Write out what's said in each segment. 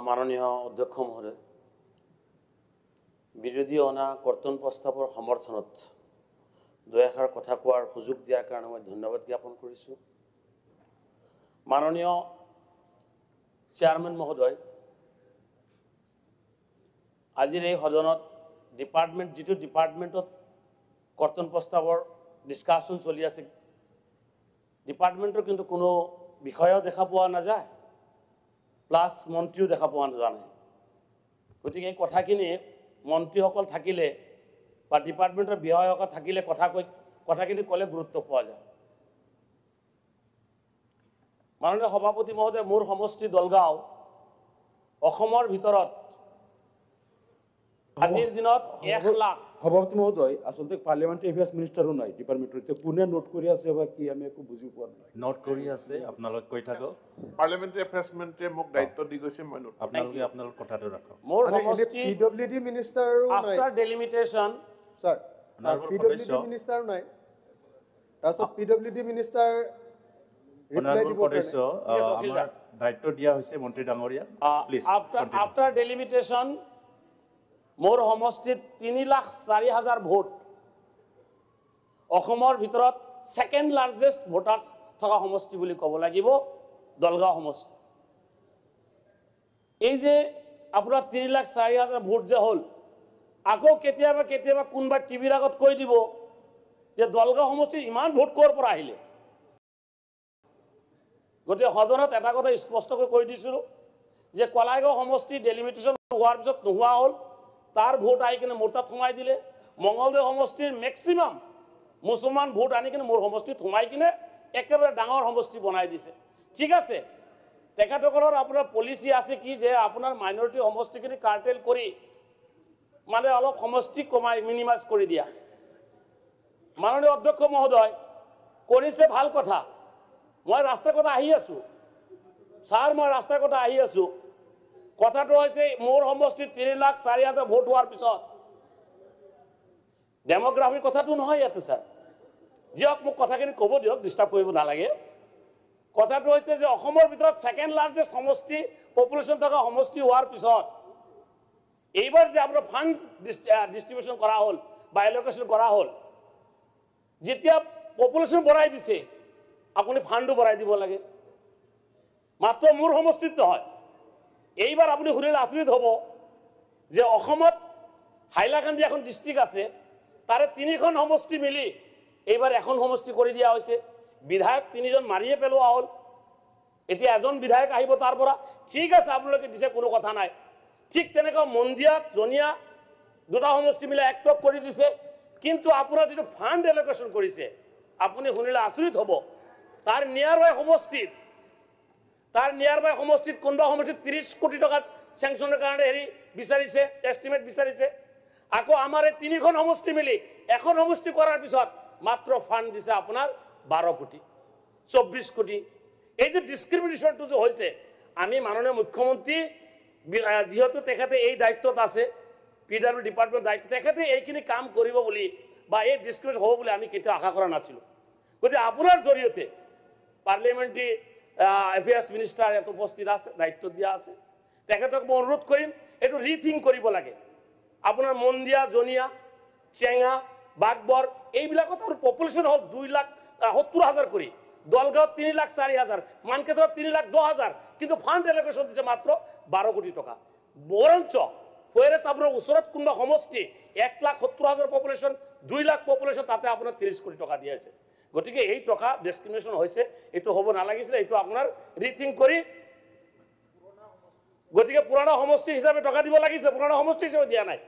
মাননীয় অধ্যক্ষ মহোদয়, বিৰোধী অনা কৰ্তন প্ৰস্তাৱৰ সমৰ্থনত দুআষাৰ কথা কোৱাৰ সুযোগ দিয়াৰ কাৰণে মই ধন্যবাদ জ্ঞাপন কৰিছোঁ। মাননীয় চেয়াৰমেন মহোদয়, আজিৰ এই সদনত যিটো ডিপাৰ্টমেণ্টত কৰ্তন প্ৰস্তাৱৰ ডিছকাশ্যন চলি আছে, ডিপাৰ্টমেণ্টৰ কিন্তু কোনো বিষয়ও দেখা পোৱা নাযায়, প্লাছ মন্ত্ৰীও দেখা পোৱা নাযায়। গতিকে এই কথাখিনি মন্ত্ৰীসকল থাকিলে বা ডিপাৰ্টমেণ্টৰ বিষয়াসকল থাকিলে কথাখিনি ক'লে গুৰুত্ব পোৱা যায়। মাননীয় সভাপতি মহোদয়, মোৰ সমষ্টি দলগাঁও অসমৰ ভিতৰত আজিৰ দিনত 1 লাখ। সভাপতি মহোদয়, আচলতে পাৰ্লিয়ামেণ্টাৰী এফেয়াৰ্ছ মিনিষ্টাৰো নাই ডিপাৰ্টমেণ্টৰ। এতিয়া কোনে নোট কৰি আছে বা কি আমি একো বুজি পোৱা নাই। নোট কৰি আছে, আপোনালোক কৈ থাকক। পাৰ্লিয়ামেণ্টাৰী এফেয়াৰ্ছ মিনিষ্টাৰে মোক দায়িত্ব দি গৈছে, মই নোট আপোনালোক কথাটো ৰাখক। মোৰ সমষ্টি পিডব্লিউডি মিনিষ্টাৰো নাই আফটাৰ ডেলিমিটেশ্যন, স্যাৰ। পিডব্লিউডি মিনিষ্টাৰো নাই। তাৰপিছত পিডব্লিউডি মিনিষ্টাৰ ৰিপ্লাই দিব সদস্য আমাৰ দায়িত্ব দিয়া হৈছে মন্ত্ৰী ডাঙৰীয়া। প্লিজ আফটাৰ ডেলিমিটেশ্যন মোৰ সমষ্টিত 3,04,000 ভোট, অসমৰ ভিতৰত ছেকেণ্ড লাৰ্জেষ্ট ভোটাৰ্ছ থকা সমষ্টি বুলি ক'ব লাগিব দলগাঁও সমষ্টি। এই যে আপোনাৰ 3,04,000 ভোট যে হ'ল, আকৌ কেতিয়াবা কোনোবা টিভিৰ আগত কৈ দিব যে দলগাঁও সমষ্টিৰ ইমান ভোট ক'ৰ পৰা আহিলে। গতিকে সদনত এটা কথা স্পষ্টকৈ কৈ দিছিলোঁ যে কলাইগাঁও সমষ্টি ডেলিমিটেশ্যন হোৱাৰ পিছত নোহোৱা হ'ল, তাৰ ভোট আহি কিনে মোৰ তাত সোমাই দিলে। মঙলদৈ সমষ্টিৰ মেক্সিমাম মুছলমান ভোট আনি কিনে মোৰ সমষ্টিত সোমাই কিনে একেবাৰে ডাঙৰ সমষ্টি বনাই দিছে। ঠিক আছে, তেখেতসকলৰ আপোনাৰ পলিচি আছে কি যে আপোনাৰ মাইনৰিটি সমষ্টিখিনি কাৰ্টেল কৰি মানে অলপ সমষ্টি কমাই মিনিমাইজ কৰি দিয়া। মাননীয় অধ্যক্ষ মহোদয়, কৰিছে ভাল কথা। মই ৰাস্তাৰ কথা আহি আছোঁ ছাৰ, মই ৰাস্তাৰ কথা আহি আছোঁ। কথাটো হৈছে মোৰ সমষ্টিত 3,04,000 ভোট হোৱাৰ পিছত ডেমোগ্ৰাফিৰ কথাটো নহয় ইয়াতে ছাৰ। যিয়ক মোক কথাখিনি ক'ব দিয়ক, ডিষ্টাৰ্ব কৰিব নালাগে। কথাটো হৈছে যে অসমৰ ভিতৰত ছেকেণ্ড লাৰ্জেষ্ট সমষ্টি পপুলেশ্যন থকা সমষ্টি হোৱাৰ পিছত এইবাৰ যে আপোনাৰ ফাণ্ড ডিষ্ট্ৰিবিউশ্যন কৰা হ'ল বা এল'কেশ্যন কৰা হ'ল, যেতিয়া পপুলেশ্যন বঢ়াই দিছে আপুনি ফাণ্ডো বঢ়াই দিব লাগে। মাত্ৰ মোৰ সমষ্টিত নহয়, এইবাৰ আপুনি শুনিলে আচৰিত হ'ব যে অসমত হাইলাকান্দি এখন ডিষ্ট্ৰিক্ট আছে, তাৰে 3খন সমষ্টি মিলি এইবাৰ এখন সমষ্টি কৰি দিয়া হৈছে। বিধায়ক 3জন মাৰিয়ে পেলোৱা হ'ল। এতিয়া এজন বিধায়ক আহিব তাৰ পৰা, ঠিক আছে আপোনালোকে দিছে, কোনো কথা নাই। ঠিক তেনেকুৱা মন্দিয়া জনিয়া 2টা সমষ্টি মিলি এক্টক কৰি দিছে। কিন্তু আপোনাৰ যিটো ফাণ্ড এল'কেশ্যন কৰিছে আপুনি শুনিলে আচৰিত হ'ব। তাৰ নিয়াৰ বাই সমষ্টিত কোনোবা সমষ্টিত 30 কোটি টকা চেংচনৰ কাৰণে বিচাৰিছে, এষ্টিমেট বিচাৰিছে। আকৌ আমাৰ এই 3খন সমষ্টি মিলি এখন সমষ্টি কৰাৰ পিছত মাত্ৰ ফাণ্ড দিছে আপোনাৰ 12 কোটি 24 কোটি। এই যে ডিছক্ৰিমিনেশ্যনটো যে হৈছে, আমি মাননীয় মুখ্যমন্ত্ৰী যিহেতু তেখেতে এই দায়িত্বত আছে, পিডব্লিউ ডিপাৰ্টমেণ্ট দায়িত্ব, তেখেতে এইখিনি কাম কৰিব বুলি বা এই ডিছক্ৰিমিনেশ্যন হ'ব বুলি আমি কেতিয়াও আশা কৰা নাছিলোঁ। গতিকে আপোনাৰ জৰিয়তে পাৰ্লিয়ামেণ্টাৰী এফেয়াৰ্ছ মিনিষ্টাৰ ইয়াত উপস্থিত আছে, দায়িত্ব দিয়া আছে। তেখেতক মই অনুৰোধ কৰিম এইটো ৰিথিংক কৰিব লাগে। আপোনাৰ মন্দিয়া জনিয়া চেঙা বাগবৰ এইবিলাকত আপোনাৰ পপুলেশ্যন হ'ল 2,70,000 কৰি, দলগাঁৱত 3,04,000, মানকেতত 3,10,000, কিন্তু ফাণ্ড এল'কেশ্যন দিছে মাত্ৰ 12 কোটি টকা। বৰঞ্চ ফয়েৰেছ আপোনাৰ ওচৰত কোনোবা সমষ্টি 1,70,000 পপুলেশ্যন, 2 লাখ পপুলেশ্যন, তাতে আপোনাৰ 30 কোটি টকা দিয়া হৈছে। গতিকে এই টকা ডিছক্ৰিমিনেশ্যন হৈছে, এইটো হ'ব নালাগিছিলে। এইটো আপোনাৰ ৰিথিংক কৰি, গতিকে পুৰণা সমষ্টি হিচাপে টকা দিব লাগিছে, পুৰণা সমষ্টি হিচাপে দিয়া নাই,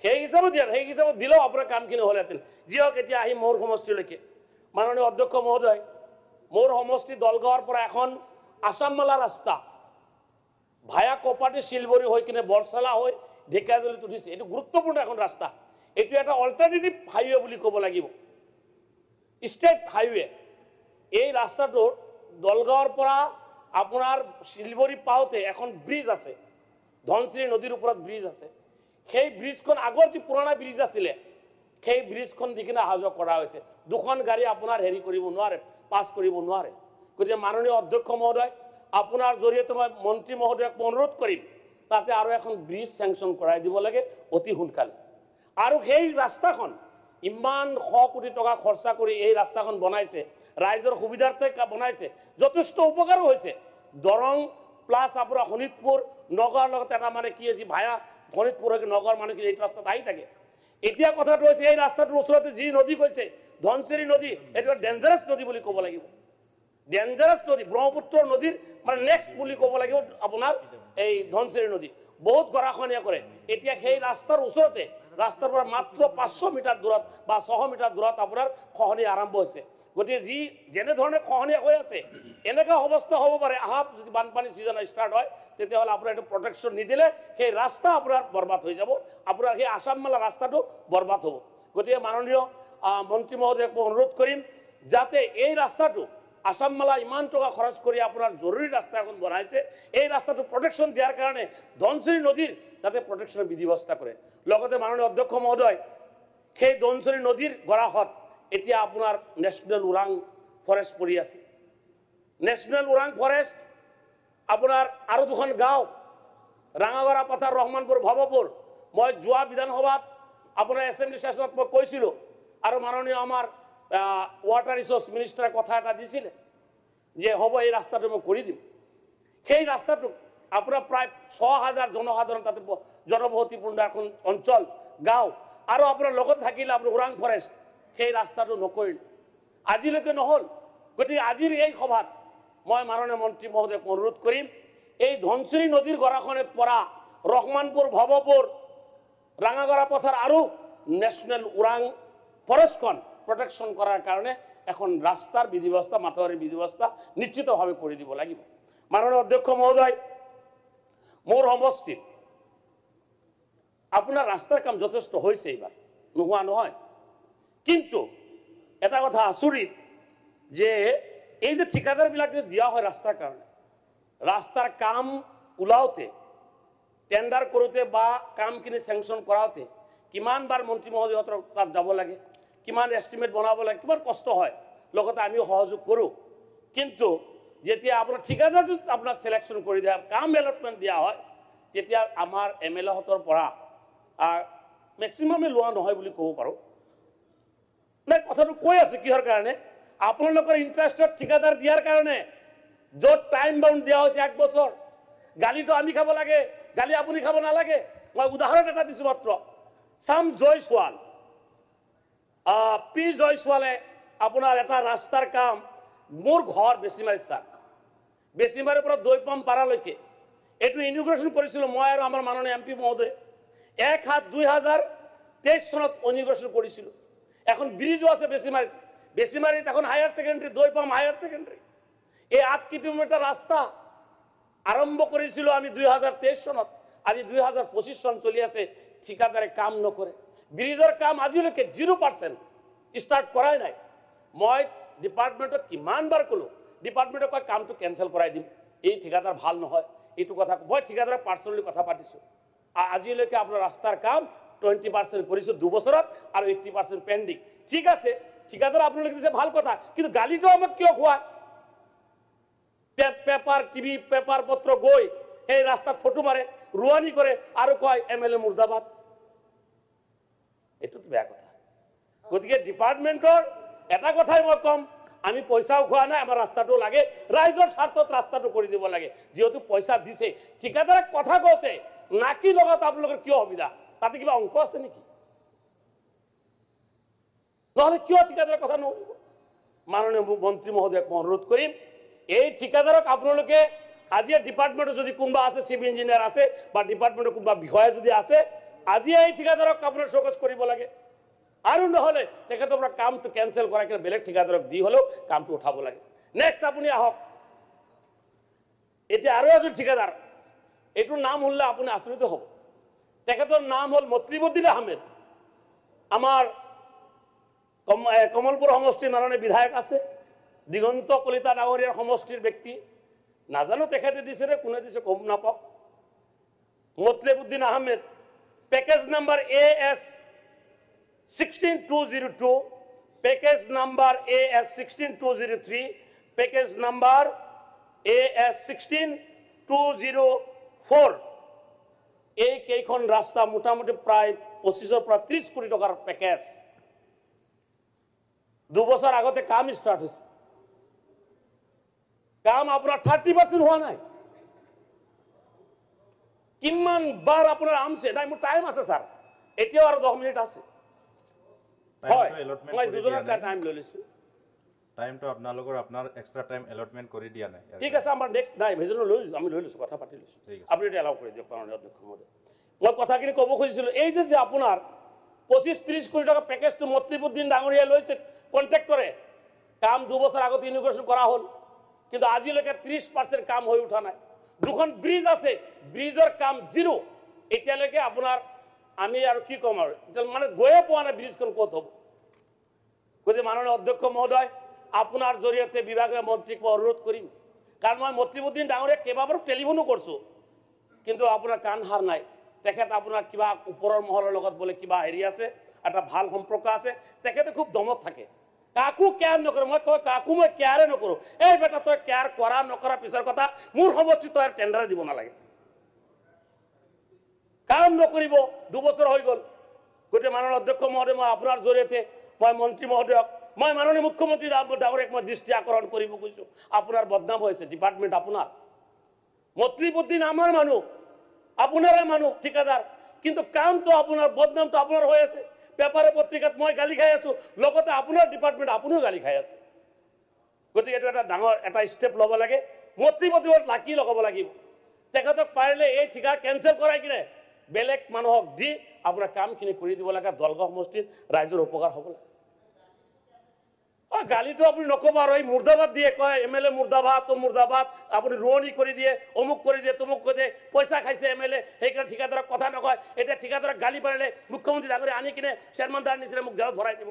সেই হিচাপে দিয়া নাই। সেই হিচাপত দিলেও আপোনাৰ কামখিনি হ'লহেঁতেন। যি হওক, এতিয়া আহি মোৰ সমষ্টিলৈকে। মাননীয় অধ্যক্ষ মহোদয়, মোৰ সমষ্টি দলগাঁৱৰ পৰা এখন আছামমালা ৰাস্তা ভায়া কপাটি শিলবৰী হৈ কিনে বৰচালা হৈ ঢেকিয়াজুলিত উঠিছে। এইটো গুৰুত্বপূৰ্ণ এখন ৰাস্তা। এইটো এটা অল্টাৰনেটিভ হাইৱে বুলি ক'ব লাগিব, ষ্টেট হাইৱে। এই ৰাস্তাটোৰ দলগাঁৱৰ পৰা আপোনাৰ শিলবৰী পাওঁতে এখন ব্ৰিজ আছে, ধনশিৰি নদীৰ ওপৰত ব্ৰিজ আছে। সেই ব্ৰিজখন আগৰ যি পুৰণা ব্ৰিজ আছিলে, সেই ব্ৰিজখন দি কিনে অহা যোৱা কৰা হৈছে। 2খন গাড়ী আপোনাৰ কৰিব নোৱাৰে, পাছ কৰিব নোৱাৰে। গতিকে মাননীয় অধ্যক্ষ মহোদয়, আপোনাৰ জৰিয়তে মই মন্ত্ৰী মহোদয়ক অনুৰোধ কৰিম তাতে আৰু এখন ব্ৰিজ চেংচন কৰাই দিব লাগে অতি সোনকালে আৰু সেই ৰাস্তাখন ইমান 100 কোটি টকা খৰচা কৰি এই ৰাস্তাখন বনাইছে ৰাইজৰ সুবিধাৰ্থে বনাইছে যথেষ্ট উপকাৰো হৈছে দৰং প্লাছ আপোনাৰ শোণিতপুৰ নগৰ লগত এটা মানে কি আছে ভায়া শোণিতপুৰ নগৰ মানুহখিনি এই ৰাস্তাত আহি থাকে এতিয়া কথাটো হৈছে এই ৰাস্তাটোৰ ওচৰতে যি নদী গৈছে ধনচিৰি নদী এটা ডেঞ্জাৰাছ নদী বুলি ক'ব লাগিব ডেঞ্জাৰাছ নদী ব্ৰহ্মপুত্ৰ নদীৰ মানে নেক্সট বুলি ক'ব লাগিব আপোনাৰ এই ধনচিৰি নদী বহুত গৰাখহনীয়া কৰে এতিয়া সেই ৰাস্তাৰ ওচৰতে ৰাস্তাৰ পৰা মাত্ৰ 500 মিটাৰ দূৰত বা 600 মিটাৰ দূৰত আপোনাৰ খহনী আৰম্ভ হৈছে গতিকে যি যেনে ধৰণে খহনীয়া হৈ আছে এনেকুৱা অৱস্থা হ'ব পাৰে আহা যদি বানপানী ছিজন ষ্টাৰ্ট হয় তেতিয়াহ'লে আপোনাৰ এইটো প্ৰটেকশ্যন নিদিলে সেই ৰাস্তা আপোনাৰ বৰবাদ হৈ যাব আপোনাৰ সেই আসাম মালা ৰাস্তাটো বৰবাদ হ'ব গতিকে মাননীয় মন্ত্ৰী মহোদয়ক মই অনুৰোধ কৰিম যাতে এই ৰাস্তাটো আসাম মালা ইমান টকা খৰচ কৰি আপোনাৰ জৰুৰী ৰাস্তা এখন বনাইছে এই ৰাস্তাটো প্ৰটেকশ্যন দিয়াৰ কাৰণে ধনচিৰি নদীৰ যাতে প্ৰটেকশ্যনৰ বিধি ব্যৱস্থা কৰে লগতে মাননীয় অধ্যক্ষ মহোদয় সেই ধনচিৰি নদীৰ গৰাহত এতিয়া আপোনাৰ নেশ্যনেল ওৰাং ফৰেষ্ট পৰি আছে নেশ্যনেল ওৰাং ফৰেষ্ট আপোনাৰ আৰু দুখন গাঁও ৰাঙাগৰা পথাৰ ৰহমানপুৰ ভৱপুৰ মই যোৱা বিধানসভাত আপোনাৰ এছেম্বলি ছেছনত মই কৈছিলোঁ আৰু মাননীয় আমাৰ ৱাটাৰ ৰিচোৰ্চ মিনিষ্টাৰে কথা এটা দিছিলে যে হ'ব এই ৰাস্তাটো মই কৰি দিম সেই ৰাস্তাটো আপোনাৰ প্ৰায় 6000 জনসাধাৰণ তাতে জনবসতিপূৰ্ণ এখন অঞ্চল গাঁও আৰু আপোনাৰ লগত থাকিলে আপোনাৰ ওৰাং ফৰেষ্ট সেই ৰাস্তাটো নকৰিল আজিলৈকে নহ'ল গতিকে আজিৰ এই সভাত মই মাননীয় মন্ত্ৰী মহোদয়ক অনুৰোধ কৰিম এই ধনচিৰি নদীৰ গৰাখহনীত পৰা ৰহমানপুৰ ভৱপুৰ ৰাঙাগৰা পথাৰ আৰু নেশ্যনেল ওৰাং ফৰেষ্টখন প্ৰটেকশ্যন কৰাৰ কাৰণে এখন ৰাস্তাৰ বিধি ব্যৱস্থা মাথাউৰিৰ বিধি ব্যৱস্থা নিশ্চিতভাৱে কৰি দিব লাগিব মাননীয় অধ্যক্ষ মহোদয় মোৰ সমষ্টিত আপোনাৰ ৰাস্তাৰ কাম যথেষ্ট হৈছে এইবাৰ নোহোৱা নহয় কিন্তু এটা কথা আচৰিত যে এই যে ঠিকাদাৰবিলাক যে দিয়া হয় ৰাস্তাৰ কাৰণে ৰাস্তাৰ কাম ওলাওতে টেণ্ডাৰ কৰোঁতে বা কামখিনি চেংচন কৰাওঁতে কিমানবাৰ মন্ত্ৰী মহোদয়হঁতৰ তাত যাব লাগে কিমান এষ্টিমেট বনাব লাগে কিমান কষ্ট হয় লগতে আমিও সহযোগ কৰোঁ কিন্তু যেতিয়া আপোনাৰ ঠিকাদাৰটো আপোনাৰ চিলেকশ্যন কৰি দিয়া কাম এলটমেণ্ট দিয়া হয় তেতিয়া আমাৰ MLAহঁতৰ পৰা মেক্সিমামে লোৱা নহয় বুলি ক'ব পাৰোঁ নাই কথাটো কৈ আছো কিহৰ কাৰণে আপোনালোকৰ ইণ্টাৰেষ্টত ঠিকাদাৰ দিয়াৰ কাৰণে য'ত টাইম বাউণ্ড দিয়া হৈছে 1 বছৰ গালিটো আমি খাব লাগে গালি আপুনি খাব নালাগে মই উদাহৰণ এটা দিছোঁ মাত্ৰ চাম জয়ছোৱাল পি জয়ছোৱালে আপোনাৰ এটা ৰাস্তাৰ কাম মোৰ ঘৰ বেছিমাৰীত চাক বেছিমাৰীৰ পৰা দৈপাম পাৰালৈকে এইটো ইনগ্ৰেশ্যন কৰিছিলোঁ মই আৰু আমাৰ মাননীয় MP মহোদয় 1/7/2023 চনত ইনগ্ৰেশ্যন কৰিছিলোঁ এখন ব্ৰিজো আছে বেছিমাৰীত এখন higher secondary Doipam higher secondary এই 8 কিলোমিটাৰ ৰাস্তা আৰম্ভ কৰিছিলোঁ আমি 2023 চনত আজি 2025 চন চলি আছে ঠিকাদাৰে কাম নকৰে ব্ৰিজৰ কাম আজিলৈকে 0% ষ্টাৰ্ট কৰাই নাই মই ডিপাৰ্টমেণ্টত কিমানবাৰ ক'লোঁ ডিপাৰ্টমেণ্টক কয় কামটো কেঞ্চেল কৰাই দিম এই ঠিকাদাৰ ভাল নহয় এইটো কথা মই ঠিকাদাৰৰ পাৰ্চনেলি কথা পাতিছোঁ আজিলৈকে আপোনাৰ ৰাস্তাৰ কাম 20% কৰিছোঁ 2 বছৰত আৰু 80% পেণ্ডিং ঠিক আছে ঠিকাদাৰ আপোনালোকে দিছে ভাল কথা কিন্তু গালিটো আমাক কিয় খোৱায় পেপাৰ টিভি পেপাৰ পত্ৰ গৈ এই ৰাস্তাত ফটো মাৰে ৰুৱানি কৰে আৰু কয় MLA মুৰ্দাবাদ এইটোতো বেয়া কথা গতিকে ডিপাৰ্টমেণ্টৰ এটা কথাই মই ক'ম আমি পইচাও খোৱা নাই আমাৰ ৰাস্তাটো লাগে ৰাইজৰ স্বাৰ্থত ৰাস্তাটো কৰি দিব লাগে যেহেতু পইচা দিছে ঠিকাদাৰক কথা কওঁতে নাকি লগত আপোনালোকৰ কিয় সুবিধা তাতে কিবা অংক আছে নেকি নহ'লে কিয় ঠিকাদাৰৰ কথা নুশুনিব মাননীয় মন্ত্ৰী মহোদয়ক মই অনুৰোধ কৰিম এই ঠিকাদাৰক আপোনালোকে আজি ডিপাৰ্টমেণ্টত যদি কোনোবা আছে চিফ ইঞ্জিনিয়াৰ আছে বা ডিপাৰ্টমেণ্টৰ কোনোবা বিষয়া যদি আছে আজি এই ঠিকাদাৰক আপোনাৰ চকজ কৰিব লাগে আৰু নহ'লে তেখেতৰ পৰা কামটো কেঞ্চেল কৰাই কিনে বেলেগ ঠিকাদাৰক দি হ'লেও কামটো উঠাব লাগে নেক্সট আপুনি আহক এতিয়া আৰু এজন ঠিকাদাৰ এইটোৰ নাম শুনিলে আপুনি আচৰিত হ'ব তেখেতৰ নাম হ'ল মতলিবুদ্দিন আহমেদ আমাৰ কমলপুৰ সমষ্টিৰ মাননীয় বিধায়ক আছে দিগন্ত কলিতা ডাঙৰীয়াৰ সমষ্টিৰ ব্যক্তি নাজানো তেখেতে দিছে নে কোনে দিছে গম নাপাওঁ Motlibuddin Ahmed package number AS 16202 package number AS 16203 package number AS 16-204 এই কেইখন ৰাস্তা মোটামুটি প্ৰায় 25 পৰা 30 কোটি টকাৰ পেকেজ 2 বছৰ আগতে কাম ষ্টাৰ্ট হৈছে কাম আপোনাৰ 30% হোৱা নাই কিমান বাৰ আপোনাৰ আমছে নাই মোৰ টাইম আছে স্যাৰ এতিয়াও আৰু 10 মিনিট আছে হয় মই দুজনৰ টাইম লৈ লৈছো টাইমটো আপোনালোকৰ আপোনাৰ এক্সট্ৰা টাইম এলটমেন্ট কৰি দিয়া নাই ঠিক আছে আমাৰ নেক্সট নাই ভেজনো লৈ আমি লৈ লৈছো কথা পাতি লৈছো আপুনি এটা এলাও কৰি দিয়ক মাননীয় অধ্যক্ষ মহোদয় মই কথাখিনি ক'ব খুজিছিলো এই যে আপোনাৰ 25-30 কোটি টকা পেকেজটো মতিবুদ্দিন ডাঙৰীয়া লৈছে কন্ট্ৰাক্টৰে কাম 2 বছৰ আগতে ইনোগ্ৰেশন কৰা হ'ল কিন্তু আজিলৈকে 30% কাম হৈ উঠা নাই দুখন ব্ৰিজ আছে ব্ৰিজৰ কাম জিৰো এতিয়ালৈকে আপোনাৰ আমি আৰু কি কম আৰু মানে গৈয়ে পোৱা নাই ব্ৰিজখন ক'ত হ'ব গতিকে মাননীয় অধ্যক্ষ মহোদয় আপোনাৰ জৰিয়তে বিভাগীয় মন্ত্ৰীক মই অনুৰোধ কৰিম কাৰণ মই মতিবুদ্দিন ডাঙৰীয়াক কেইবাবাৰো টেলিফোনো কৰিছো কিন্তু আপোনাৰ কাণ হাৰ নাই তেখেত আপোনাৰ কিবা ওপৰৰ মহলৰ লগত বোলে কিবা হেৰি আছে এটা ভাল সম্পৰ্ক আছে তেখেতে খুব দমত থাকে কাকো কেয়াৰ নকৰে মই কয় কাকো মই কেয়াৰে নকৰো এই বেটা তই কেয়াৰ কৰা নকৰা পিছৰ কথা মোৰ সমষ্টি তই টেণ্ডাৰ দিব নালাগে কাম নকৰিব 2 বছৰ হৈ গ'ল গতিকে মাননীয় অধ্যক্ষ মহোদয় মই আপোনাৰ জৰিয়তে মই মন্ত্ৰী মহোদয়ক মই মাননীয় মুখ্যমন্ত্ৰী ডাঙৰীয়াক মই দৃষ্টি আকৰ্ষণ কৰিব কৈছো আপোনাৰ বদনাম হৈছে ডিপাৰ্টমেণ্ট আপোনাৰ মতিবুদ্দিন আমাৰ মানুহ আপোনাৰে মানুহ ঠিকাদাৰ কিন্তু কামটো আপোনাৰ বদনামটো আপোনাৰ হৈ আছে পেপাৰে পত্ৰিকাত মই গালি খাই আছো লগতে আপোনাৰ ডিপাৰ্টমেণ্ট আপুনিও গালি খাই আছে গতিকে এইটো এটা ডাঙৰ এটা ষ্টেপ ল'ব লাগে মতিবুদ্দিনত লাকি লগাব লাগিব তেখেতক পাৰিলে এই ঠিকা কেঞ্চেল কৰাই কিনে বেলেগ মানুহক দি আপোনাৰ কামখিনি কৰি দিব লাগে দলগাঁও সমষ্টিৰ ৰাইজৰ উপকাৰ হ'ব লাগে গালিটো আপুনি নকব আৰু এই মুৰ্দাবাদ দিয়ে কয় এমএলএ মুৰ্দাবাদ তো মুৰ্দাবাদ আপুনি ৰোৱনী কৰি দিয়ে অমুক কৰি দিয়ে তমুক কৰি দিয়ে পইচা খাইছে এমএলএ সেইকাৰণে ঠিকাদাৰক কথা নকয় এতিয়া ঠিকাদাৰক গালি পাৰিলে মুখ্যমন্ত্ৰী ডাঙৰীয়া আনি কিনে চেয়াৰমেনদাৰ নিচিনা মোক জেলত ভৰাই দিব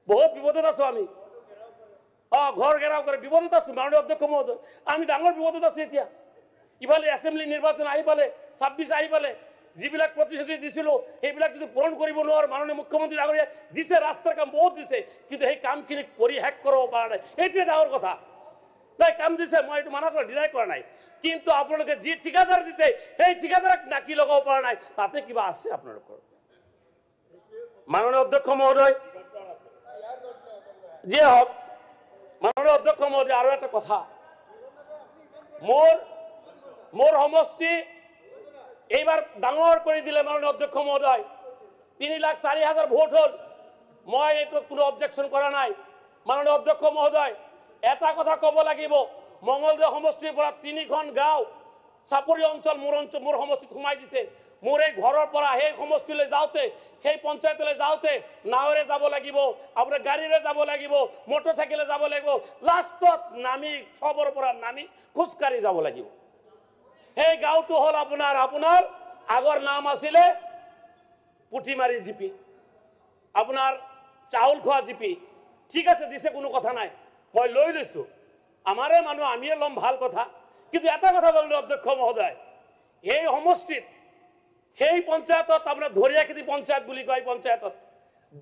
বহুত বিপদত আছো আমি ঘৰ ঘেৰাও কৰে বিপদত আছো মাননীয় অধ্যক্ষ মহোদয় আমি ডাঙৰ বিপদত আছো এতিয়া ইফালে এছেম্বলি নিৰ্বাচন আহি পালে 26 আহি পালে যিবিলাক প্ৰতিশ্ৰুতি দিছিলো সেইবিলাক যদি পূৰণ কৰিব নোৱাৰো মাননীয় মুখ্যমন্ত্ৰী ডাঙৰীয়া দিছে ৰাস্তাৰ কাম বহুত দিছে কিন্তু সেই কামখিনি কৰি শেষ কৰিব পৰা নাই এইটোৱে ডাঙৰ কথা নাই কাম দিছে মই এইটো মানা কৰা ডিনাই কৰা নাই কিন্তু আপোনালোকে যি ঠিকাদাৰ দিছে সেই ঠিকাদাৰক নাকি লগাব পৰা নাই তাতে কিবা আছে আপোনালোকৰ মাননীয় অধ্যক্ষ মহোদয় যিয়ে হওক মাননীয় অধ্যক্ষ মহোদয় আৰু এটা কথা মোৰ সমষ্টি এইবাৰ ডাঙৰ কৰি দিলে মাননীয় অধ্যক্ষ মহোদয় 3,04,000 ভোট হ'ল মই এইটো কোনো অবজেকশন কৰা নাই মাননীয় অধ্যক্ষ মহোদয় এটা কথা ক'ব লাগিব মঙ্গলদৈ সমষ্টিৰ পৰা 3খন গাঁও চাপৰি অঞ্চল মোৰ সমষ্টিত সোমাই দিছে মোৰ এই ঘৰৰ পৰা সেই সমষ্টিলৈ যাওঁতে সেই পঞ্চায়তলৈ যাওঁতে নাৱেৰে যাব লাগিব আপোনাৰ গাড়ীৰে যাব লাগিব মটৰচাইকেলে যাব লাগিব লাষ্টত নামি চবৰ পৰা নামি খোজকাঢ়ি যাব লাগিব এই গাঁওটো হ'ল আপোনাৰ আগৰ নাম আছিলে পুঠিমাৰী জিপি আপোনাৰ চাউল খোৱা জিপি ঠিক আছে দিছে কোনো কথা নাই মই লৈ লৈছো আমাৰে মানুহ আমিয়ে লম ভাল কথা কিন্তু এটা কথা বললো অধ্যক্ষ মহোদয় এই সমষ্টিত সেই পঞ্চায়তত আপোনাৰ ধৰিয়াখেতি পঞ্চায়ত বুলি কয় পঞ্চায়তত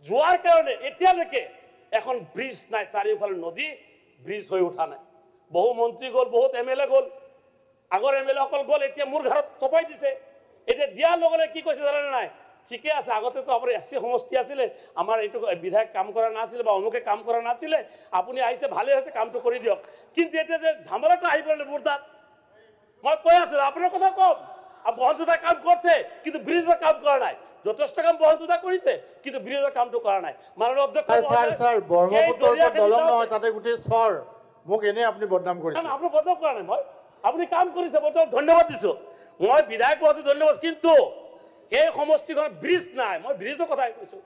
যোৱাৰ কাৰণে এতিয়ালৈকে এখন ব্ৰিজ নাই চাৰিওফালে নদী ব্ৰিজ হৈ উঠা নাই বহু মন্ত্ৰী গ'ল বহুত এমএলএ গ'ল আগৰ এমএলএ অকল গ'ল এতিয়া মোৰ ঘৰত চপাই দিছে এতিয়া দিয়াৰ লগে কি কৈছে জানে নাই ঠিকে আছে আগতেতো আপোনাৰ এছচি সমষ্টি আছিলে আমাৰ এইটো বিধায়ক কাম কৰা নাছিলে বা অমুকে কাম কৰা নাছিলে আপুনি আহিছে ভালে হৈছে কামটো কৰি দিয়ক কিন্তু এতিয়া যে ঝামেলাটো আহি পৰিলে মোৰ তাত মই কৈ আছো আপোনাৰ কথা কম বহনযোদ্ধা কাম কৰছে কিন্তু ব্ৰিজেৰ কাম কৰা নাই যথেষ্ট কাম বহনযোদ্ধা কৰিছে কিন্তু ব্ৰিজেৰ কামটো কৰা নাই মাননীয় অধ্যক্ষ স্যাৰ ব্ৰহ্মপুত্ৰৰ দলং নহয় তাতে গোটেই চৰ মোক এনে আপুনি বদনাম কৰিছে আপুনি বদনাম কৰা নাই মই আপুনি কাম কৰিছে মই ধন্যবাদ দিছো মই বিধায়ক মহোদয় ধন্যবাদ কিন্তু এই সমষ্টিখন ব্রিজ নাই মই ব্ৰিজৰ কথাই কৈছো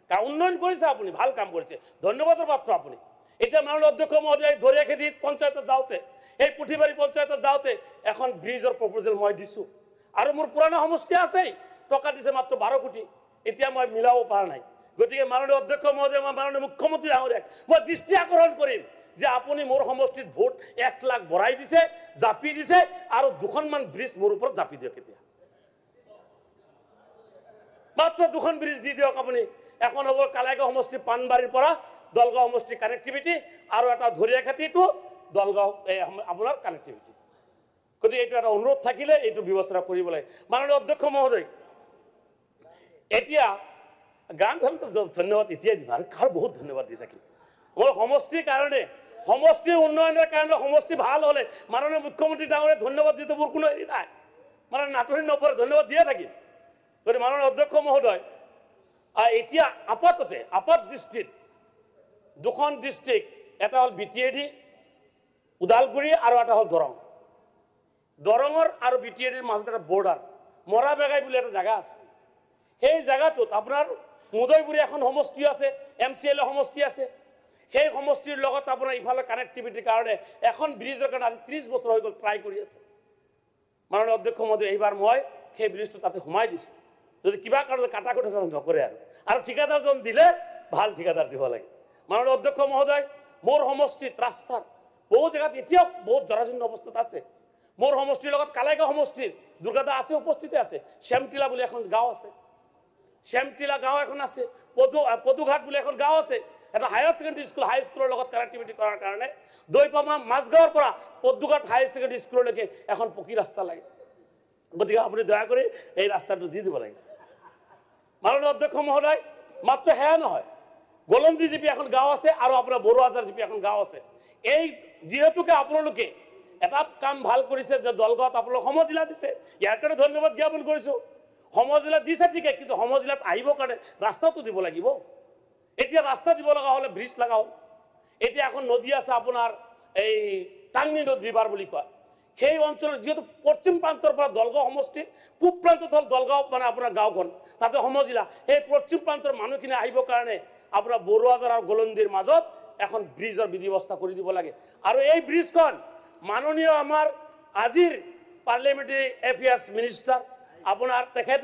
কাৰণ উন্নয়ন কৰিছে আপুনি ভাল কাম কৰিছে ধন্যবাদৰ পাত্ৰ আপুনি এতিয়া মাননীয় অধ্যক্ষ মহোদয় ধৰিয়াখেতি পঞ্চায়তত যাওঁতে এই পুঠিবাৰী পঞ্চায়তত যাওঁতে এখন ব্ৰিজৰ প্ৰপোজাল মই দিছো আৰু মোৰ পুৰণা সমষ্টি আছে টকা দিছে মাত্ৰ 12 কোটি এতিয়া মই মিলাব পৰা নাই গতিকে মাননীয় অধ্যক্ষ মহোদয় মাননীয় মুখ্যমন্ত্ৰী ডাঙৰীয়াক মই দৃষ্টি আকৰ্ষণ কৰিম যে আপুনি মোৰ সমষ্টিত ভোট 1 লাখ বঢ়াই দিছে জাপি দিছে আৰু দুখনমান ব্ৰিজ মোৰ ওপৰত জাপি দিয়ক এতিয়া মাত্ৰ দুখন ব্ৰিজ দি দিয়ক আপুনি এখন হ'ব কালাইগাঁও সমষ্টি পানবাৰীৰ পৰা দলগাঁও সমষ্টি কানেক্টিভিটি আৰু এটা ধৰিয়াখেতিটো দলগাঁও আপোনাৰ কানেক্টিভিটি গতিকে এইটো এটা অনুৰোধ থাকিলে এইটো ব্যৱস্থা কৰিব লাগে মাননীয় অধ্যক্ষ মহোদয় এতিয়া গান ভাল ধন্যবাদ এতিয়াই দিম আৰু কাৰ বহুত ধন্যবাদ দি থাকিম মই সমষ্টিৰ কাৰণে সমষ্টিৰ উন্নয়নৰ কাৰণে সমষ্টি ভাল হ'লে মাননীয় মুখ্যমন্ত্ৰী ডাঙৰীয়া ধন্যবাদ দিতে মোৰ কোনো হেৰি নাই মানে নাটনি নপৰে ধন্যবাদ দিয়ে থাকিম গতিকে মাননীয় অধ্যক্ষ মহোদয় এতিয়া আপাততে আপাত ডিষ্ট্ৰিক্ট দুখন ডিষ্ট্ৰিক্ট এটা হ'ল BTAD ওদালগুৰি আৰু এটা হ'ল দৰঙৰ আৰু BTADৰ মাজত এটা বৰ্ডাৰ মৰাবেগাই বুলি এটা জাগা আছে সেই জায়গাটোত আপোনাৰ মুদৈপুৰী এখন সমষ্টি আছে MCL সমষ্টি আছে সেই সমষ্টিৰ লগত আপোনাৰ ইফালে কানেক্টিভিটিৰ কাৰণে এখন ব্ৰিজৰ কাৰণে আজি 30 বছৰ হৈ গ'ল ট্ৰাই কৰি আছে মাননীয় অধ্যক্ষ মহোদয় এইবাৰ মই সেই ব্ৰিজটো তাতে সোমাই দিছোঁ যদি কিবা কাৰণত কাটা কুটা নকৰে আৰু ঠিকাদাৰজন দিলে ভাল ঠিকাদাৰ দিব লাগে মাননীয় অধ্যক্ষ মহোদয় মোৰ সমষ্টিত ৰাস্তাৰ বহু জেগাত এতিয়াও বহুত জৰাজীৰ্ণ অৱস্থাত আছে মোৰ সমষ্টিৰ লগত কালাইগাঁও সমষ্টিৰ দুৰ্গাদা আছে উপস্থিতে আছে শ্যামটিলা বুলি এখন গাঁও আছে শ্যামটিলা গাঁও এখন আছে পদুঘাট বুলি এখন গাঁও আছে এটা হায়াৰ ছেকেণ্ডেৰী স্কুল হাই স্কুলৰ লগত কানেক্টিভিটি কৰাৰ কাৰণে দৈপামা মাজগাঁৱৰ পৰা পদুঘাট হায়াৰ ছেকেণ্ডেৰী স্কুললৈকে এখন পকী ৰাস্তা লাগে গতিকে আপুনি দয়া কৰি এই ৰাস্তাটো দি দিব লাগে মাননীয় অধ্যক্ষ মহোদয় মাত্ৰ সেয়া নহয় গোলন্দি জিপি এখন গাঁও আছে আৰু আপোনাৰ বড়োআজাৰ জিপি এখন গাঁও আছে এই যিহেতুকে আপোনালোকে এটা কাম ভাল কৰিছে যে দলগাঁৱত আপোনালোক সমজিলা দিছে ইয়াৰ কাৰণে ধন্যবাদ জ্ঞাপন কৰিছোঁ সমজিলা দিছে ঠিকে কিন্তু সমজিলাত আহিবৰ কাৰণে ৰাস্তাটো দিব লাগিব এতিয়া ৰাস্তা দিব লগা হ'লে ব্ৰিজ লগা হ'ল এতিয়া এখন নদী আছে আপোনাৰ এই টাংনি নদী ৰিভাৰ বুলি কয় সেই অঞ্চলত যেহেতু পশ্চিম প্ৰান্তৰ পৰা দলগাঁও সমষ্টি পূব প্ৰান্তত হ'ল দলগাঁও মানে আপোনাৰ গাঁওখন তাতে সমজিলা সেই পশ্চিম প্ৰান্তৰ মানুহখিনি আহিবৰ কাৰণে আপোনাৰ বড়োআজাৰ আৰু গোলন্দিৰ মাজত এখন ব্ৰিজৰ বিধি ব্যৱস্থা কৰি দিব লাগে আৰু এই ব্ৰিজখন মাননীয় আমাৰ আজিৰ পাৰ্লিয়ামেণ্টাৰী এফেয়াৰ্ছ মিনিষ্টাৰ আপোনাৰ তেখেত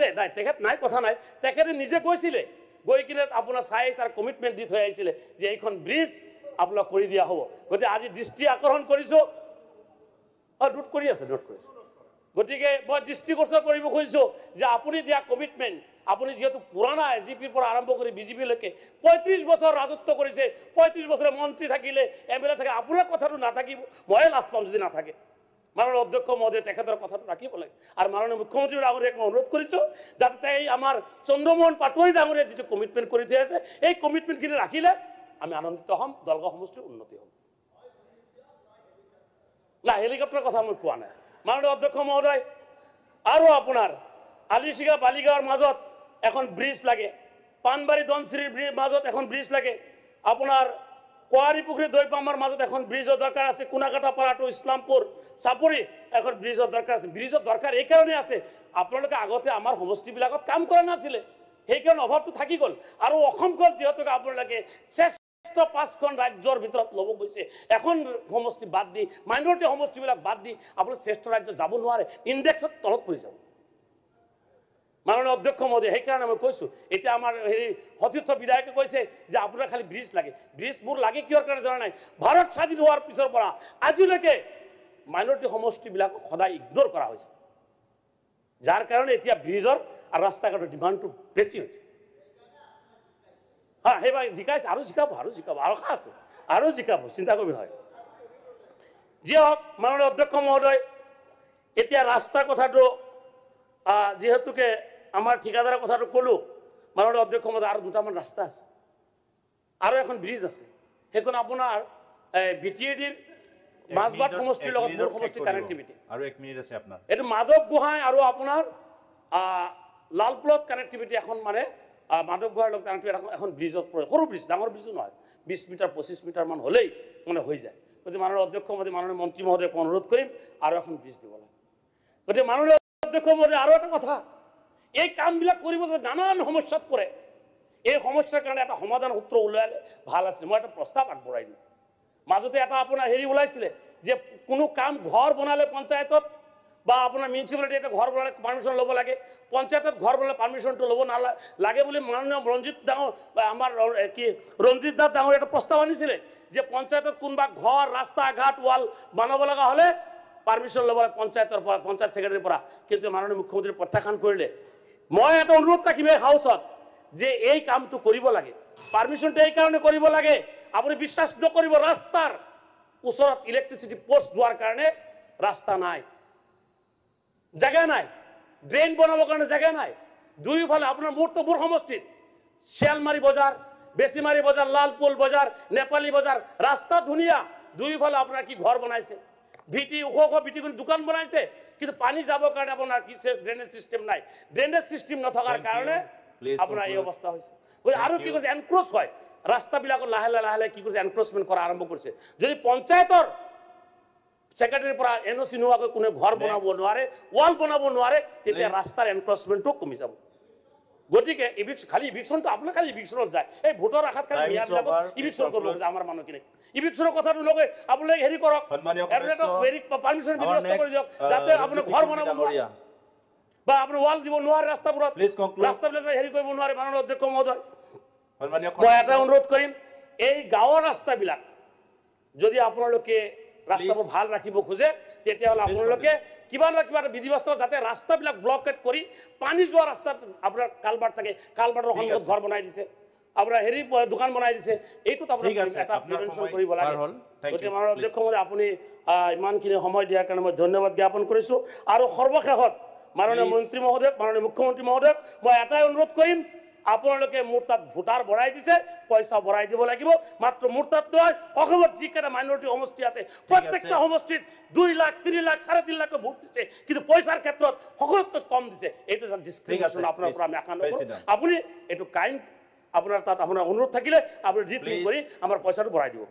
নাই কথা নাই তেখেতে নিজে গৈছিলে গৈ কিনে আপোনাৰ চাই আৰু কমিটমেণ্ট দি থৈ আহিছিলে যে এইখন ব্ৰিজ আপোনাক কৰি দিয়া হ'ব গতিকে আজি দৃষ্টি আকৰ্ষণ কৰিছোঁ নোট কৰি আছে গতিকে মই দৃষ্টিগোচৰ কৰিব খুজিছোঁ যে আপুনি দিয়া কমিটমেণ্ট আপুনি যেহেতু পুৰণা এজিপিৰ পৰা আৰম্ভ কৰি বিজেপিলৈকে 35 বছৰ ৰাজত্ব কৰিছে 35 বছৰে মন্ত্ৰী থাকিলে MLA থাকে আপোনাৰ কথাটো নাথাকিব ময়ে লাজ পাম যদি নাথাকে মাননীয় অধ্যক্ষ মহোদয় তেখেতৰ কথাটো ৰাখিব লাগে আৰু মাননীয় মুখ্যমন্ত্ৰী ডাঙৰীয়াক মই অনুৰোধ কৰিছোঁ যাতে এই আমাৰ চন্দ্ৰমোহন পাটোৱাৰী ডাঙৰীয়াই যিটো কমিটমেণ্ট কৰি থৈ আছে এই কমিটমেণ্টখিনি ৰাখিলে আমি আনন্দিত হ'ম দলগাঁও সমষ্টিৰ উন্নতি হ'ব না হেলিকপ্টাৰৰ কথা মই কোৱা নাই মাননীয় অধ্যক্ষ মহোদয় আৰু আপোনাৰ আলিচিগা বালিগাঁৱৰ মাজত এখন ব্ৰিজ লাগে পানবাৰী দনচিৰিৰ মাজত এখন ব্ৰিজ লাগে আপোনাৰ কোৱাৰী পুখুৰী দৈপামাৰ মাজত এখন ব্ৰিজৰ দৰকাৰ আছে কুনাকাটা পাৰা টু ইছলামপুৰ চাপৰি এখন ব্ৰিজৰ দৰকাৰ আছে ব্ৰিজৰ দৰকাৰ এইকাৰণে আছে আপোনালোকে আগতে আমাৰ সমষ্টিবিলাকত কাম কৰা নাছিলে সেইকাৰণে অভাৱটো থাকি গ'ল আৰু অসমখন যিহেতুকে আপোনালোকে শ্ৰেষ্ঠ 5খন ৰাজ্যৰ ভিতৰত ল'ব গৈছে এখন সমষ্টি বাদ দি মাইনৰিটি সমষ্টিবিলাক বাদ দি আপোনালোক শ্ৰেষ্ঠ ৰাজ্য যাব নোৱাৰে ইণ্ডেক্সত তলত পৰি যাব মাননীয় অধ্যক্ষ মহোদয় সেইকাৰণে মই কৈছোঁ এতিয়া আমাৰ হেৰি সতীৰ্থ বিধায়কে কৈছে যে আপোনাৰ খালি ব্ৰিজ লাগে ব্ৰিজ মোৰ লাগে কিহৰ কাৰণে জনা নাই ভাৰত স্বাধীন হোৱাৰ পিছৰ পৰা আজিলৈকে মাইনৰিটি সমষ্টিবিলাকক সদায় ইগনোৰ কৰা হৈছে যাৰ কাৰণে এতিয়া ব্ৰিজৰ আৰু ৰাস্তা ঘাটৰ ডিমাণ্ডটো বেছি হৈছে সেইবাৰ জিকাইছে আৰু জিকাব আশা আছে আৰু জিকাব চিন্তা কৰিব নহয় যি হওক মাননীয় অধ্যক্ষ মহোদয় এতিয়া ৰাস্তাৰ কথাটো যিহেতুকে আমাৰ ঠিকাদাৰৰ কথাটো ক'লোঁ মাননীয় অধ্যক্ষ মহোদয় আৰু দুটামান ৰাস্তা আছে আৰু এখন ব্ৰিজ আছে সেইখন আপোনাৰ BTADৰ মাজবাট সমষ্টিৰ লগত মোৰ সমষ্টিৰ কানেক্টিভিটি আৰু 1 মিনিট আছে আপোনাৰ এইটো মাধৱ গোহাঁই আৰু আপোনাৰ লালপুৰত কানেক্টিভিটি এখন মানে মাধৱ গোহাঁইৰ লগত কানেক্টিভিটি এখন ব্ৰিজত পৰে সৰু ব্ৰিজ ডাঙৰ ব্ৰিজো নহয় 20 মিটাৰ 25 মিটাৰমান হ'লেই মানে হৈ যায় গতিকে মাননীয় অধ্যক্ষ মহোদয় মাননীয় মন্ত্ৰী মহোদয়ক অনুৰোধ কৰিম আৰু এখন ব্ৰিজ দিব লাগে গতিকে মাননীয় অধ্যক্ষ মহোদয় আৰু এটা কথা এই কামবিলাক কৰিব যে নানান সমস্যাত পৰে এই সমস্যাৰ কাৰণে এটা সমাধান সূত্ৰ উলিয়ালে ভাল আছিল মই এটা প্ৰস্তাৱ আগবঢ়াই দিম মাজতে এটা আপোনাৰ হেৰি ওলাইছিলে যে কোনো কাম ঘৰ বনালে পঞ্চায়তত বা আপোনাৰ মিউনিচিপালিটি এটা ঘৰ বনালে পাৰ্মিশ্যন ল'ব লাগে পঞ্চায়তত ঘৰ বনালে পাৰ্মিশ্যনটো ল'ব নালাগে বুলি মাননীয় ৰঞ্জিত ডাঙৰ আমাৰ ৰঞ্জিত দাস ডাঙৰ এটা প্ৰস্তাৱ আনিছিলে যে পঞ্চায়তত কোনোবা ঘৰ ৰাস্তা ঘাট ৱাল বনাব লগা হ'লে পাৰ্মিশ্যন ল'ব লাগে পঞ্চায়তৰ পৰা পঞ্চায়ত ছেক্ৰেটাৰীৰ পৰা কিন্তু মাননীয় মুখ্যমন্ত্ৰী প্ৰত্যাখ্যান কৰিলে মই এটা অনুৰোধ ৰাখিম এই হাউচত যে এই কামটো কৰিব লাগে পাৰ্মিশ্যনটো এই কাৰণে কৰিব লাগে আপুনি বিশ্বাস নকৰিব ৰাস্তাৰ ওচৰত ইলেক্ট্ৰিচিটি পোষ্ট যোৱাৰ কাৰণে ৰাস্তা নাই, জাগা নাই, ড্ৰেইন বনাবৰ কাৰণে জাগা নাই। দুয়োফালে আপোনাৰ মোৰ সমষ্টিত শিয়ালমাৰী বজাৰ, বেচিমাৰী বজাৰ, লালপুল বজাৰ, নেপালী বজাৰ, ৰাস্তা ধুনীয়া, দুয়োফালে আপোনাৰ কি ঘৰ বনাইছে, ভিটি ওখ ওখ ভিটি কৰি দোকান বনাইছে, কিন্তু পানী যাবৰ কাৰণে আপোনাৰ কি ড্ৰেইনেজ চিষ্টেম নাই। ড্ৰেইনেজ চিষ্টেম নথকাৰ কাৰণে আপোনাৰ এই অৱস্থা হৈছে। আৰু কি কৰিছে, এনক্ৰোচ হয় ৰাস্তাবিলাকত লাহে লাহে কি কৰিছে, এনক্ৰোচমেণ্ট কৰা আৰম্ভ কৰিছে। যদি পঞ্চায়তৰ সেক্ৰেটাৰীৰ পৰা এনঅ'চি নোহোৱাকৈ কোনে ঘৰ বনাব নোৱাৰে, ৱাল বনাব নোৱাৰে, তেতিয়া ৰাস্তাৰ এনক্ৰোচমেণ্টটো কমি যাব। গতিকে খালি ইভিকশ্যনটো আপোনাৰ খালি ইভিকশ্যনত যায়, এই ভোটৰ আশাত খালি মিয়াবিলাকক ইভিকশ্যন কৰিব খোজে আমাৰ মানুহখিনিক। ইভিকশ্যনৰ কথাটো নকয়, আপোনালোকে হেৰি কৰক, পাৰ্মিশ্যন ব্যৱস্থা কৰি দিয়ক, যাতে আপোনাৰ ঘৰ বনাব নোৱাৰে বা আপোনাৰ ৱাল দিব নোৱাৰে ৰাস্তাবোৰত, ৰাস্তাবিলাক হেৰি কৰিব নোৱাৰে। মাননীয় অধ্যক্ষ মহোদয়, মই এটা অনুৰোধ কৰিম, এই গাঁৱৰ ৰাস্তাবিলাক যদি আপোনালোকে ৰাস্তাবোৰ ভাল ৰাখিব খোজে, তেতিয়াহ'লে আপোনালোকে কিবা না কিবা এটা বিধিবস্তা যাতে ৰাস্তাবিলাক ব্লকেট কৰি পানী যোৱা ৰাস্তাত আপোনাৰ কালভাৰ্ট থাকে, কালভাৰ্টৰ সন্মুখত ঘৰ বনাই দিছে, আপোনাৰ হেৰি দোকান বনাই দিছে, এইটোত আপোনাৰ এটা প্ৰিভেনশ্যন কৰিব লাগে। গতিকে মাননীয় অধ্যক্ষ মহোদয়, আপুনি ইমানখিনি সময় দিয়াৰ কাৰণে মই ধন্যবাদ জ্ঞাপন কৰিছোঁ। আৰু সৰ্বশেষত মাননীয় মন্ত্ৰী মহোদয়, মাননীয় মুখ্যমন্ত্ৰী মহোদয়, মই এটাই অনুৰোধ কৰিম, আপোনালোকে মোৰ তাত ভোটাৰ বঢ়াই দিছে, পইচা বঢ়াই দিব লাগিব। মাত্ৰ মোৰ তাত নহয়, অসমত যিকেইটা মাইনৰিটি সমষ্টি আছে প্ৰত্যেকটা সমষ্টিত 2 লাখ 3 লাখ 3.5 লাখ ভোট দিছে, কিন্তু পইচাৰ ক্ষেত্ৰত সকলোতকৈ কম দিছে। এইটো এটা ডিছক্ৰিমিনেশ্যন আপোনাৰ পৰা আমি আশা নকৰোঁ। আপুনি এইটো কাইণ্ড আপোনাৰ তাত আপোনাৰ অনুৰোধ থাকিলে আপুনি ৰিথিংক কৰি আমাৰ পইচাটো বঢ়াই দিব।